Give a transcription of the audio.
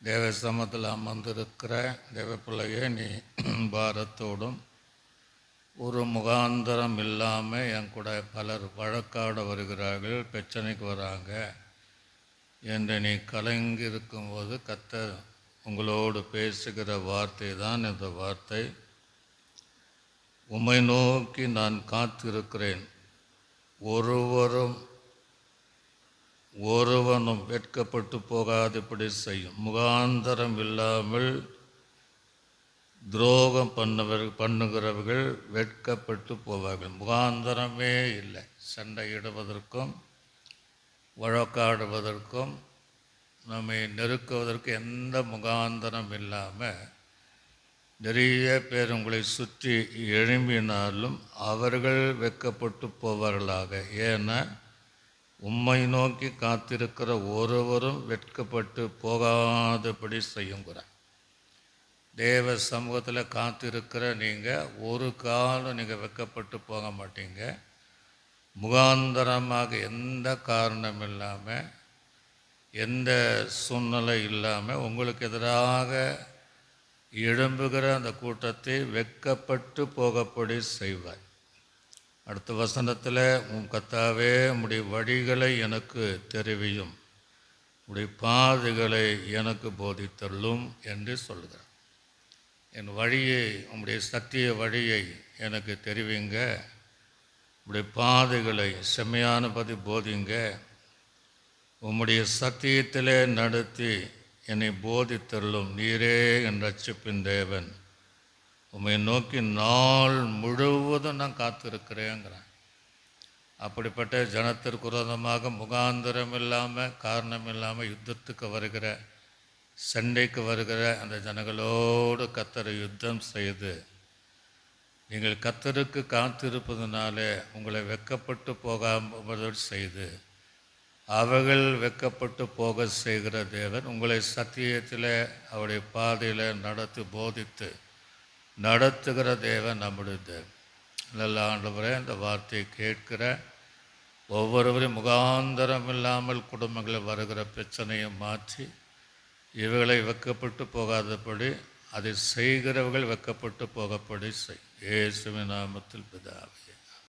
தேவ சமத்தில் அமர்ந்திருக்கிற தேவ பிள்ளையே, நீ பாரத்தோடும் ஒரு முகாந்திரம் இல்லாமல் என் கூட பலர் வழக்காட வருகிறார்கள், பிரச்சனைக்கு வராங்க என்று நீ கலங்கி இருக்கும்போது கர்த்தர் உங்களோடு பேசுகிற வார்த்தை தான் இந்த வார்த்தை. உம்மை நோக்கி நான் காத்திருக்கிறேன், ஒருவனும் வெட்கப்பட்டு போகாதபடி செய்யும். முகாந்தரம் இல்லாமல் துரோகம் பண்ணுகிறவர்கள் வெட்கப்பட்டு போவார்கள். முகாந்தரமே இல்லை. சண்டையிடுவதற்கும் வழக்காடுவதற்கும் நம்மை நெருக்குவதற்கு எந்த முகாந்தரம் இல்லாமல் நிறைய பேர் உங்களை சுற்றி எழும்பினாலும் அவர்கள் வெட்கப்பட்டு போவார்களாக. ஏன்னா உம்மை நோக்கி காத்திருக்கிற ஒருவரும் வெட்கப்பட்டு போகாதபடி செய்யுங்கிறார். தேவ சமூகத்தில் காத்திருக்கிற நீங்கள் ஒரு காலம் நீங்கள் வெட்கப்பட்டு போக மாட்டீங்க. முகாந்தரமாக எந்த காரணம் இல்லாமல், எந்த சூழ்நிலை இல்லாமல் உங்களுக்கு எதிராக எழும்புகிற அந்த கூட்டத்தை வெட்கப்பட்டு போகப்படி செய்வார். அடுத்த வசனத்தில், உன் கர்த்தாவே உம்முடைய வழிகளை எனக்கு தெரிவியும், உம்முடைய பாதைகளை எனக்கு போதித்தள்ளும் என்று சொல்கிறார். என் வழியை, உம்முடைய சத்திய வழியை எனக்கு தெரிவிங்க, உம்முடைய பாதைகளை செம்மையானபடி போதிங்க, உம்முடைய சத்தியத்திலே நடத்தி என்னை போதித்தள்ளும். நீரே என் ரட்சிப்பின் தேவன், உம்மை நோக்கி நாள் முழுவதும் நான் காத்திருக்கிறேங்கிறேன். அப்படிப்பட்ட ஜனத்திற்கு விரோதமாக முகாந்திரம் இல்லாமல், காரணம் இல்லாமல் யுத்தத்துக்கு வருகிற, சண்டைக்கு வருகிற அந்த ஜனங்களோடு கர்த்தர் யுத்தம் செய்து, நீங்கள் கர்த்தருக்கு காத்திருப்பதனாலே உங்களை வெட்கப்பட்டு போகாமல் செய்து, அவர்கள் வெட்கப்பட்டு போக செய்கிற தேவன் உங்களை சத்தியத்தில் அவருடைய பாதையில் நடத்தி போதித்து நடத்துகிற தேவன் நம்முடைய தேவன். நல்ல ஆண்டவரே, இந்த வார்த்தையை கேட்கிற ஒவ்வொருவரையும் முகாந்தரம் இல்லாமல் குடும்பங்களில் வருகிற பிரச்சனையை மாற்றி இவைகளை வெட்கப்பட்டு போகாதபடி, அதை செய்கிறவர்கள் வெட்கப்பட்டு போகப்படி செய். இயேசுவின் நாமத்தில் பிதாவே.